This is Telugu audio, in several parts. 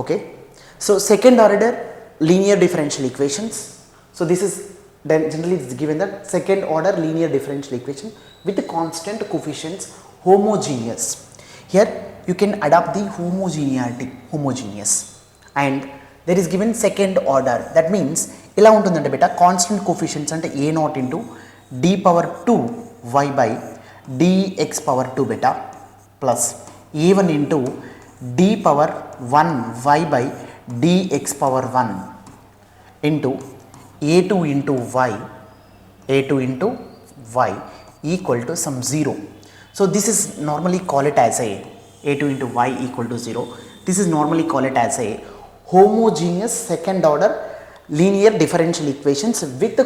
Okay, so second order linear differential equations. So this is then generally it is given that second order linear differential equation with constant coefficients homogeneous. Here you can adopt the homogeneous, and there is given second order. That means ఇలా ఉంటుందంటే బేటా కాన్స్టెంట్ కోఫిషియన్స్ అంటే a naught into d power 2 y by dx power 2 beta plus a1 into d power 1 y by dx power 1 into a2 into y equal to some 0. So this is normally call it as a2 into y equal to 0. This is normally call it as a homogeneous second order linear differential equations with the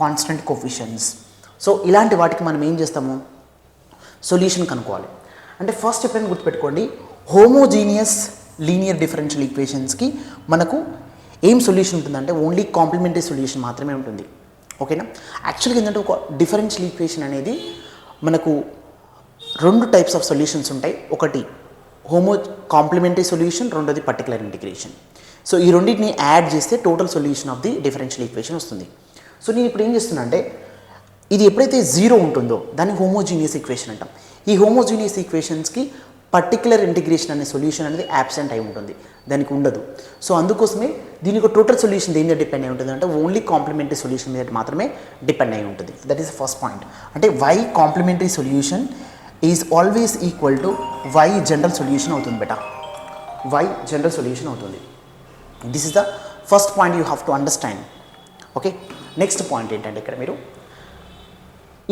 constant coefficients. So ఇలాంటి వాటికి మనం ఏం చేస్తాము, సొల్యూషన్ కనుక్కోవాలి. అంటే ఫస్ట్ ఎప్పుడైనా గుర్తుపెట్టుకోండి, హోమోజీనియస్ లీనియర్ డిఫరెన్షియల్ ఈక్వేషన్స్కి మనకు ఏం సొల్యూషన్ ఉంటుందంటే ఓన్లీ కాంప్లిమెంటరీ సొల్యూషన్ మాత్రమే ఉంటుంది. ఓకేనా? యాక్చువల్గా ఏంటంటే ఒక డిఫరెన్షియల్ ఈక్వేషన్ అనేది మనకు రెండు టైప్స్ ఆఫ్ సొల్యూషన్స్ ఉంటాయి. ఒకటి కాంప్లిమెంటరీ సొల్యూషన్, రెండోది పర్టికులర్ ఇంటిగ్రేషన్. సో ఈ రెండింటిని యాడ్ చేస్తే total solution of the differential equation వస్తుంది. సో నేను ఇప్పుడు ఏం చేస్తున్నా అంటే ఇది ఎప్పుడైతే 0 ఉంటుందో దాన్ని హోమోజీనియస్ ఈక్వేషన్ అంటాం. ఈ హోమోజీనియస్ ఈక్వేషన్స్కి పర్టికులర్ ఇంటిగ్రేషన్ అనే సొల్యూషన్ అనేది యాబ్సెంట్ అయి ఉంటుంది, దానికి ఉండదు. సో అందుకోసమే దీనికి టోటల్ సొల్యూషన్ దేని మీద డిపెండ్ అయి ఉంటుంది అంటే ఓన్లీ కాంప్లిమెంటరీ సొల్యూషన్ మీద మాత్రమే డిపెండ్ అయి ఉంటుంది. That is the first point. అంటే y complementary solution is always equal to y general solution అవుతుంది బేటా, వై జనరల్ సొల్యూషన్ అవుతుంది. This is the first point you have to understand. Okay, next point ఏంటంటే ఇక్కడ మీరు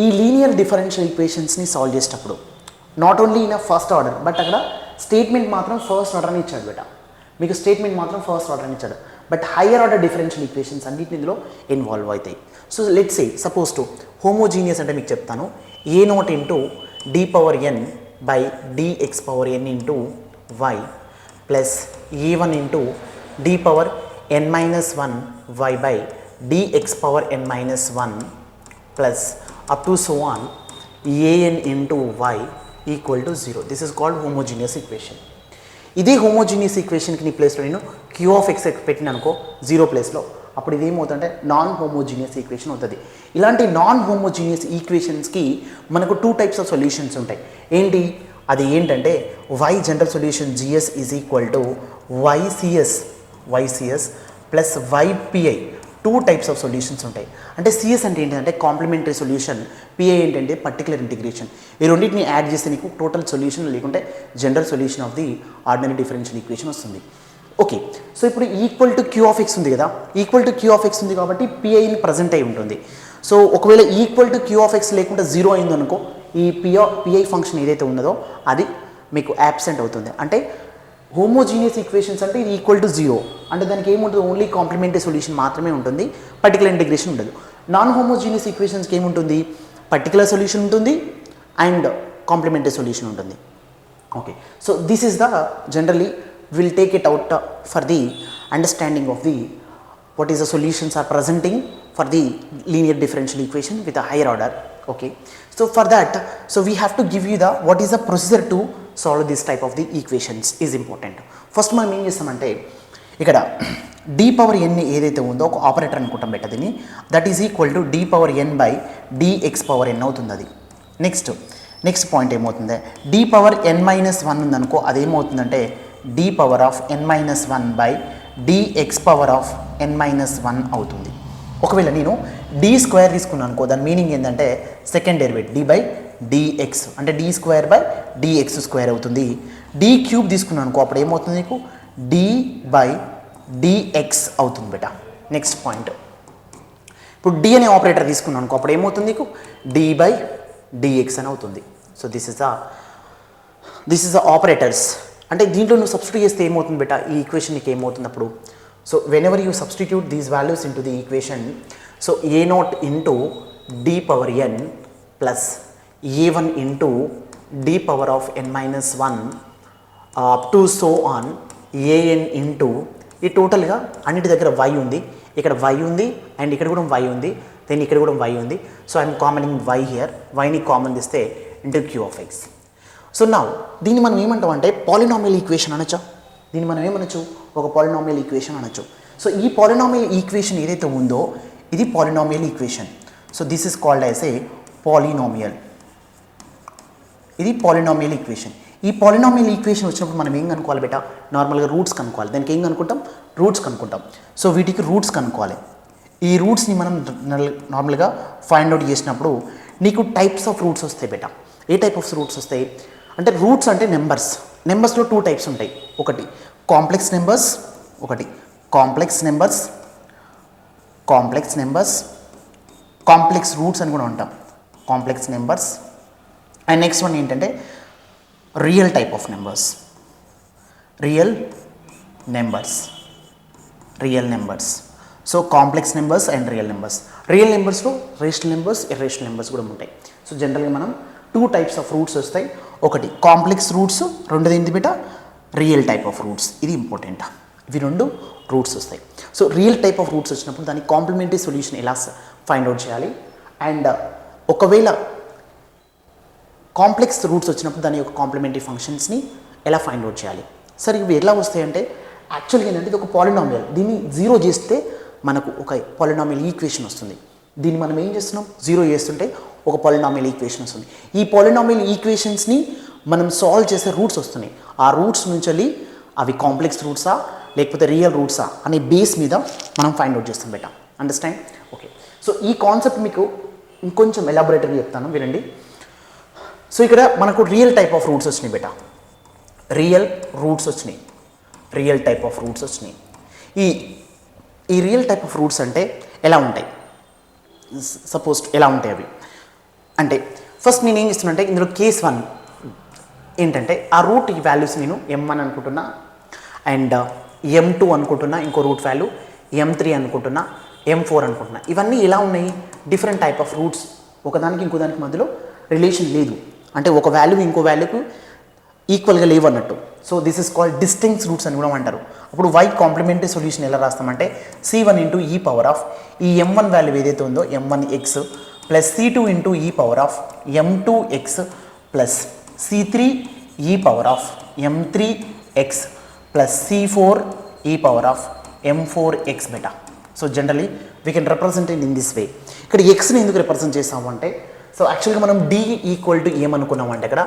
ఈ లీనియర్ డిఫరెన్షియల్ ఈక్వేషన్స్ని సాల్వ్ చేసేటప్పుడు not only in first order, but అక్కడ స్టేట్మెంట్ మాత్రం ఫస్ట్ ఆర్డర్ అని ఇచ్చాడు బేటా, మీకు స్టేట్మెంట్ మాత్రం ఫస్ట్ ఆర్డర్ అని ఇచ్చాడు. But higher order differential equations అన్నింటిని ఇందులో ఇన్వాల్వ్ అవుతాయి. So let's say suppose to homogeneous అంటే మీకు చెప్తాను, a naught into d power n by d x power n into y plus a one into d power n minus 1 y by dx power n minus 1 plus up to so on an into y equal to 0. This is called homogeneous equation. ఇదే హోమోజీనియస్ ఈక్వేషన్కి నీ ప్లేస్లో నేను క్యూ ఆఫ్ ఎక్స్ పెట్టిన అనుకో 0 ప్లేస్లో, అప్పుడు ఇది ఏమవుతుందంటే నాన్ హోమోజీనియస్ ఈక్వేషన్ అవుతుంది. ఇలాంటి నాన్ హోమోజీనియస్ ఈక్వేషన్స్కి మనకు 2 టైప్స్ ఆఫ్ సొల్యూషన్స్ ఉంటాయి. ఏంటి అది ఏంటంటే y general solution gs is equal to YCS plus YPI. 2 types of solutions ఉంటాయి. అంటే సిఎస్ అంటే ఏంటంటే కాంప్లిమెంటరీ సొల్యూషన్, పిఐ ఏంటంటే పర్టికులర్ ఇంటిగ్రేషన్. ఈ రెండింటిని యాడ్ చేస్తే నీకు టోటల్ సొల్యూషన్ లేకుంటే general solution of the ordinary differential equation వస్తుంది. ఓకే, సో ఇప్పుడు equal to Q of X ఉంది కదా, equal to Q of X ఉంది కాబట్టి పిఐని ప్రజెంట్ అయి ఉంటుంది. సో ఒకవేళ equal to Q of X లేకుంటే 0 అయిందనుకో, ఈ పిఐ ఫంక్షన్ ఏదైతే ఉన్నదో అది మీకు యాబ్సెంట్ అవుతుంది. అంటే హోమోజీనియస్ ఈక్వేషన్స్ అంటే ఇది ఈక్వల్ టు 0 అంటే దానికి ఏముంటుంది, ఓన్లీ కాంప్లిమెంటరీ సొల్యూషన్ మాత్రమే ఉంటుంది, పర్టికులర్ ఇంటిగ్రేషన్ ఉండదు. నాన్ హోమోజీనియస్ ఈక్వేషన్స్కి ఏముంటుంది, పర్టికులర్ సొల్యూషన్ ఉంటుంది అండ్ కాంప్లిమెంటరీ సొల్యూషన్ ఉంటుంది. Okay, so this is the generally will take it out for the understanding of the what is the solutions are presenting for the linear differential equation with a higher order. Okay, so for that, so we have to give you the what is the procedure to solve this type of the equations is important. First మనం ఏం చేస్తామంటే ఇక్కడ d పవర్ n ఏదైతే ఉందో ఒక ఆపరేటర్ అనుకుంటాం బెట, దీన్ని that is equal to d power n by dx power n అవుతుంది అది. నెక్స్ట్ పాయింట్ ఏమవుతుంది, d పవర్ n మైనస్ 1 ఉందనుకో, అదేమవుతుందంటే d power of n minus 1 by dx power of n minus 1 అవుతుంది. ఒకవేళ నేను d స్క్వేర్ తీసుకున్నాను అనుకో, దాని మీనింగ్ ఏంటంటే second derivative d by dx అంటే d square by dx square అవుతుంది. d క్యూబ్ తీసుకున్నాను అనుకో, అప్పుడు ఏమవుతుంది నీకు d బై dx అవుతుంది బేటా. నెక్స్ట్ పాయింట్, ఇప్పుడు d అనే ఆపరేటర్ తీసుకున్నాను అనుకో, అప్పుడు ఏమవుతుంది నీకు d బై dx అని అవుతుంది. So this is the operators. అంటే దీంట్లో నువ్వు సబ్స్టిట్యూట్ చేస్తే ఏమవుతుంది బేటా, ఈ ఈక్వేషన్ నీకు ఏమవుతుంది అప్పుడు. So whenever you substitute these values into the equation, so a naught into d power n plus a one into d power of n minus 1 up to so on a n into e టోటల్గా అన్నిటి దగ్గర y ఉంది, ఇక్కడ y ఉంది అండ్ ఇక్కడ కూడా y ఉంది, దెన్ ఇక్కడ కూడా y ఉంది. So I'm commoning y here, వైని కామన్ తీస్తే into q of x. So నా దీన్ని మనం ఏమంటాం అంటే పాలినామియల్ ఈక్వేషన్ అనొచ్చా. దీన్ని మనం ఏమనొచ్చు, ఒక పాలినామియల్ ఈక్వేషన్ అనొచ్చు. సో ఈ పాలినామియల్ ఈక్వేషన్ ఏదైతే ఉందో ఇది polynomial equation. So this is called as a polynomial. ఇది పాలినామియల్ ఈక్వేషన్. ఈ పాలినామియల్ ఈక్వేషన్ వచ్చినప్పుడు మనం ఏం కనుక్కోవాలి బేటా, నార్మల్గా రూట్స్ కనుక్కోవాలి. దానికి ఏం కనుక్కుంటాం, రూట్స్ కనుక్కుంటాం. సో వీటికి రూట్స్ కనుక్కోవాలి. ఈ రూట్స్ని మనం నార్మల్గా ఫైండ్ అవుట్ చేసినప్పుడు నీకు టైప్స్ ఆఫ్ రూట్స్ వస్తాయి బేటా. ఏ టైప్ ఆఫ్ రూట్స్ వస్తాయి అంటే, రూట్స్ అంటే నెంబర్స్లో 2 టైప్స్ ఉంటాయి. ఒకటి కాంప్లెక్స్ నెంబర్స్, కాంప్లెక్స్ రూట్స్ అని కూడా ఉంటాం, complex numbers. And next one ఏంటంటే real type of numbers, real numbers. So complex numbers and real నెంబర్స్లో రేషనల్ నెంబర్స్, ఇర్రేషనల్ నెంబర్స్ కూడా ఉంటాయి. సో జనరల్గా మనం 2 టైప్స్ ఆఫ్ రూట్స్ వస్తాయి. ఒకటి కాంప్లెక్స్ రూట్స్, రెండోది ఏంటి బేటా, రియల్ టైప్ ఆఫ్ రూట్స్. ఇది ఇంపార్టెంట్. ఇవి 2 రూట్స్ వస్తాయి. So real type of roots వచ్చినప్పుడు దాని కాంప్లిమెంటరీ సొల్యూషన్ ఎలా ఫైండ్ అవుట్ చేయాలి, అండ్ ఒకవేళ కాంప్లెక్స్ రూట్స్ వచ్చినప్పుడు దాని యొక్క కాంప్లిమెంటరీ ఫంక్షన్స్ని ఎలా ఫైండ్ అవుట్ చేయాలి. సరే ఇవి ఎలా వస్తాయంటే, యాక్చువల్గా ఏంటంటే ఇది ఒక పాలినామియల్. దీన్ని 0 చేస్తే మనకు ఒక పాలినామియల్ ఈక్వేషన్ వస్తుంది. దీన్ని మనం ఏం చేస్తున్నాం, 0 చేస్తుంటే ఒక పాలినామియల్ ఈక్వేషన్ వస్తుంది. ఈ పాలినామియల్ ఈక్వేషన్స్ని మనం సాల్వ్ చేసే రూట్స్ వస్తున్నాయి. ఆ రూట్స్ నుంచి వెళ్ళి అవి కాంప్లెక్స్ రూట్సా లేకపోతే రియల్ రూట్సా అనే బేస్ మీద మనం ఫైండ్ అవుట్ చేస్తాం బేటా. అండర్స్టాండ్? ఓకే. సో ఈ కాన్సెప్ట్ మీకు ఇంకొంచెం ఎలాబొరేటర్గా చెప్తాను, వినండి. సో ఇక్కడ మనకు రియల్ టైప్ ఆఫ్ రూట్స్ వచ్చినాయి బేటా, రియల్ టైప్ ఆఫ్ రూట్స్ వచ్చినాయి. ఈ రియల్ టైప్ ఆఫ్ రూట్స్ అంటే ఎలా ఉంటాయి, సపోజ్ ఎలా ఉంటాయి అవి అంటే, ఫస్ట్ నేను ఏం చేస్తున్నా అంటే, ఇందులో కేస్ 1 ఏంటంటే ఆ రూట్ ఈ వాల్యూస్ నేను M1 అనుకుంటున్నా, అండ్ M2 అనుకుంటున్నా, ఇంకో రూట్ వాల్యూ M3 అనుకుంటున్నా, M4 అనుకుంటున్నా. ఇవన్నీ ఎలా ఉన్నాయి, డిఫరెంట్ టైప్ ఆఫ్ రూట్స్, ఒకదానికి ఇంకో దానికి మధ్యలో రిలేషన్ లేదు, అంటే ఒక వాల్యూ ఇంకో వాల్యూకు ఈక్వల్గా లేవు అన్నట్టు. So this is called distinct roots అని కూడా అంటారు. అప్పుడు y కాంప్లిమెంటరీ సొల్యూషన్ ఎలా రాస్తామంటే, C1 ఇంటూ ఈ పవర్ ఆఫ్ ఈ M1 వాల్యూ ఏదైతే ఉందో M1x ప్లస్ C2 ఇంటూ ఈ power of M2x plus C3 ఈ power of M3x plus C4 ఈ power of M4x beta. So generally we can represent in this way. ఇక్కడ ఎక్స్ని ఎందుకు రిప్రజెంట్ చేస్తాము అంటే, సో యాక్చువల్గా మనం d ఈక్వల్ టు ఏమనుకున్నాం అంటే, ఇక్కడ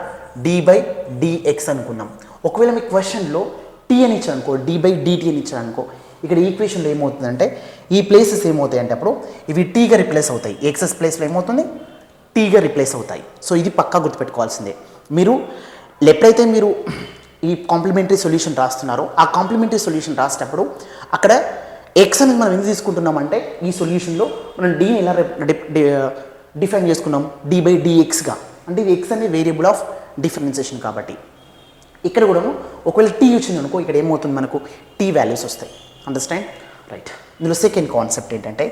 d/dx అనుకున్నాం. ఒకవేళ మీ క్వశ్చన్లో t అని ఇచ్చాను అనుకో, d/dt అని ఇచ్చాను అనుకో, ఇక్కడ ఈక్వేషన్లో ఏమవుతుందంటే ఈ ప్లేసెస్ ఏమవుతాయి అంటే అప్పుడు ఇవి టీగా రిప్లేస్ అవుతాయి. ఎక్సెస్ ప్లేస్లో ఏమవుతుంది, టీగా రిప్లేస్ అవుతాయి. సో ఇది పక్కా గుర్తుపెట్టుకోవాల్సిందే. మీరు ఎప్పుడైతే మీరు ఈ కాంప్లిమెంటరీ సొల్యూషన్ రాస్తున్నారో, ఆ కాంప్లిమెంటరీ సొల్యూషన్ రాసేటప్పుడు అక్కడ ఎక్స్ అనేది మనం ఎందుకు తీసుకుంటున్నామంటే, ఈ సొల్యూషన్లో మనం డీని ఎలా డిఫైన్ చేసుకున్నాం, d/dxగా. అంటే ఇది ఎక్స్ అనే వేరియబుల్ ఆఫ్ డిఫరెన్సియేషన్ కాబట్టి. ఇక్కడ కూడా ఒకవేళ టీ వచ్చింది అనుకో, ఇక్కడ ఏమవుతుంది, మనకు టీ వాల్యూస్ వస్తాయి. అండర్స్టాండ్? రైట్. ఇందులో సెకండ్ కాన్సెప్ట్ ఏంటంటే,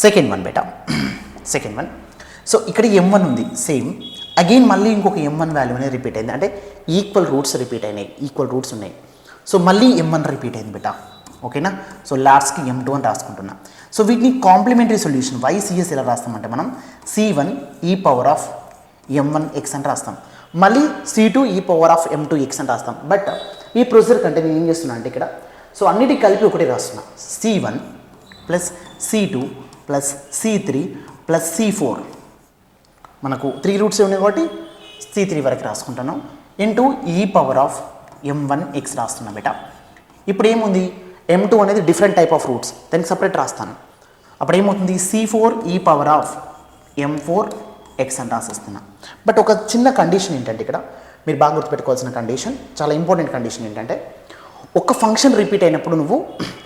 సెకండ్ వన్. సో ఇక్కడ M1 ఉంది సేమ్, అగైన్ మళ్ళీ ఇంకొక M1 వాల్యూ అనేది రిపీట్ అయింది, అంటే ఈక్వల్ రూట్స్ రిపీట్ అయినాయి, ఈక్వల్ రూట్స్ ఉన్నాయి. సో మళ్ళీ M1 రిపీట్ అయింది బేటా. ఓకేనా? సో లాస్ట్కి M2 అని రాసుకుంటున్నా. సో వీటిని కాంప్లిమెంటరీ సొల్యూషన్ YCS ఎలా రాస్తామంటే, మనం C1 ఈ పవర్ ఆఫ్ M1x అని రాస్తాం, మళ్ళీ C2 ఈ పవర్ ఆఫ్ M2x అని రాస్తాం. బట్ ఈ ప్రొసీజర్ కంటే నేను ఏం చేస్తున్నా అంటే ఇక్కడ, సో అన్నిటికి కలిపి ఒకటే రాస్తున్నా, C1 plus C2 plus C3 plus C4. మనకు 3 రూట్స్ ఉన్నాయి కాబట్టి C3 వరకు రాసుకుంటాను, ఇంటూ ఈ పవర్ ఆఫ్ M1x రాస్తున్నా బేటా. ఇప్పుడు ఏముంది, M2 అనేది డిఫరెంట్ టైప్ ఆఫ్ రూట్స్, దానికి సపరేట్ రాస్తాను. అప్పుడు ఏమవుతుంది, C4 ఈ పవర్ ఆఫ్ M4x అని రాసేస్తున్నా. బట్ ఒక చిన్న కండిషన్ ఏంటంటే, ఇక్కడ మీరు బాగా గుర్తుపెట్టుకోవాల్సిన కండిషన్, చాలా ఇంపార్టెంట్ కండిషన్ ఏంటంటే, ఒక ఫంక్షన్ రిపీట్ అయినప్పుడు నువ్వు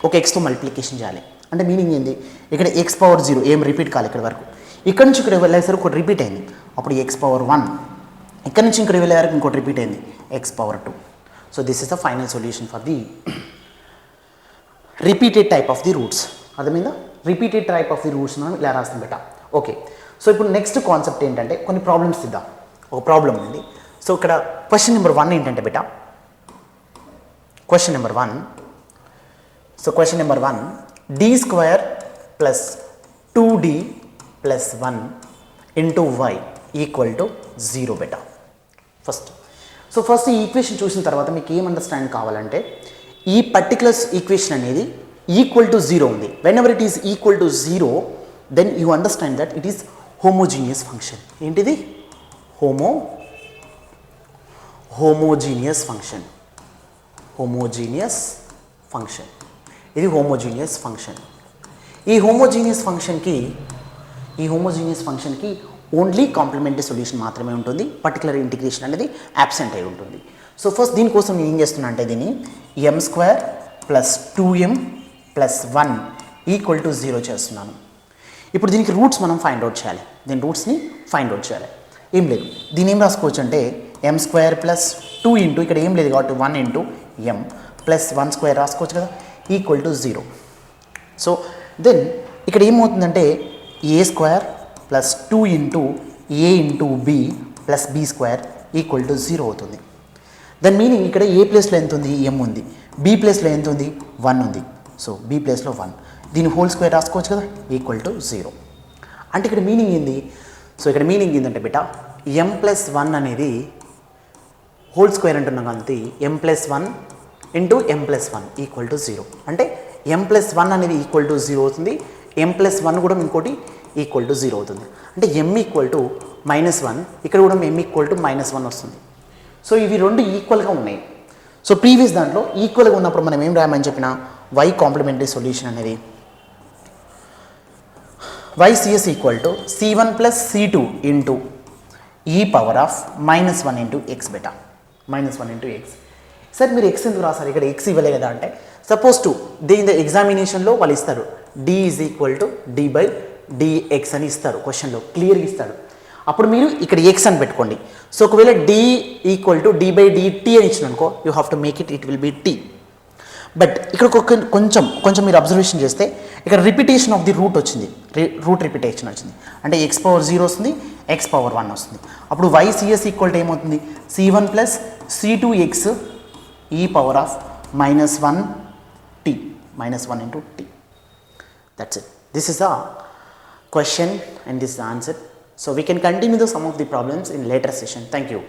ఒక ఎక్స్తో మల్టిప్లికేషన్ చేయాలి. అంటే మీనింగ్ ఏంది, ఇక్కడ x⁻0 ఏం రిపీట్ కావాలి ఇక్కడ వరకు, ఇక్కడ నుంచి ఇక్కడ వెళ్ళేసరికి ఒకటి రిపీట్ అయింది, అప్పుడు x⁻1, ఇక్కడ నుంచి ఇక్కడ వెళ్ళేసరికి ఇంకోటి రిపీట్ అయింది x⁻2. So this is the final solution for the repeated type of the roots. అర్థమైందా? Repeated type of the roots మనం ఇలా రాస్తాం బేటా. ఓకే. సో ఇప్పుడు నెక్స్ట్ కాన్సెప్ట్ ఏంటంటే, కొన్ని ప్రాబ్లమ్స్ ఇద్దాం. ఒక ప్రాబ్లం ఉంది. సో ఇక్కడ క్వశ్చన్ నెంబర్ 1 ఏంటంటే బేటా, question number 1, d² plus 2d plus 1 into y equal to 0 బేటా. ఫస్ట్ సో ఫస్ట్ ఈ ఈక్వేషన్ చూసిన తర్వాత మీకు ఏం అండర్స్టాండ్ కావాలంటే ఈ పర్టికులర్ ఈక్వేషన్ అనేది ఈక్వల్ టు జీరో ఉంది. Whenever it is equal to zero then you understand that it is homogeneous function. ఏంటిది? Homogeneous function. ఇది హోమోజీనియస్ ఫంక్షన్. ఈ హోమోజీనియస్ ఫంక్షన్కి ఓన్లీ కాంప్లిమెంటరీ సొల్యూషన్ మాత్రమే ఉంటుంది. పర్టికులర్ ఇంటిగ్రేషన్ అనేది అబ్సెంట్ అయి ఉంటుంది. సో ఫస్ట్ దీనికోసం నేను ఏం చేస్తున్నా అంటే దీన్ని m² + 2m + 1 = 0 చేస్తున్నాను. ఇప్పుడు దీనికి రూట్స్ మనం ఫైండ్ అవుట్ చేయాలి. దీని రూట్స్ని ఫైండ్ అవుట్ చేయాలి. ఏం లేదు, దీని ఏం రాసుకోవచ్చు అంటే m² + 2 ఇంటూ ఇక్కడ ఏం లేదు కాబట్టి 1 ఇంటూ m + 1² రాసుకోవచ్చు కదా, = 0. సో దెన్ ఇక్కడ ఏమవుతుందంటే a² + 2 into a into b + b² = 0 అవుతుంది. దాని మీనింగ్ ఇక్కడ ఏ ప్లేస్లో ఎంత ఉంది? m ఉంది. b ప్లేస్లో ఎంత ఉంది? 1 ఉంది. సో b ప్లేస్లో 1, దీని హోల్ స్క్వేర్ రాసుకోవచ్చు కదా, = 0. అంటే ఇక్కడ మీనింగ్ ఏంది? సో ఇక్కడ మీనింగ్ ఏంటంటే బిడ్డ m + 1 అనేది హోల్ స్క్వేర్ అంటున్నాం కాబట్టి m + 1 ఇంటూ m + 1 = 0. అంటే m + 1 అనేది = 0 అవుతుంది. m + 1 కూడా ఇంకోటి = 0 అవుతుంది. అంటే m = -1, ఇక్కడ కూడా m = -1 వస్తుంది. సో ఇవి రెండు ఈక్వల్గా ఉన్నాయి. సో ప్రీవియస్ దాంట్లో ఈక్వల్గా ఉన్నప్పుడు మనం ఏం రాయమని చెప్పిన y కాంప్లిమెంటరీ సొల్యూషన్ అనేది YCS = C1 + C2 into e⁻ -1 into x beta, -1 into x. Sir మీరు x ఎందుకు రాస్తారు? ఇక్కడ x ఇవ్వలే కదా అంటే సపోజ్ టు దీని ఎగ్జామినేషన్లో వాళ్ళు ఇస్తారు d = d/dx అని ఇస్తారు, క్వశ్చన్లో క్లియర్గా ఇస్తాడు. అప్పుడు మీరు ఇక్కడ x అని పెట్టుకోండి. సో ఒకవేళ d = d/dt అని ఇచ్చిన అనుకో you have to make it will be t. But ఇక్కడ కొంచెం మీరు అబ్జర్వేషన్ చేస్తే ఇక్కడ రిపిటేషన్ ఆఫ్ ది రూట్ వచ్చింది, రూట్ రిపిటేషన్ వచ్చింది. అంటే x⁻0 వస్తుంది, x⁻1 వస్తుంది. అప్పుడు YCS = ఏమవుతుంది? C1 + C2x e⁻ -1t, -1 into t. That's it. This is a question and this is the answer. So we can continue some of the problems in later session. Thank you.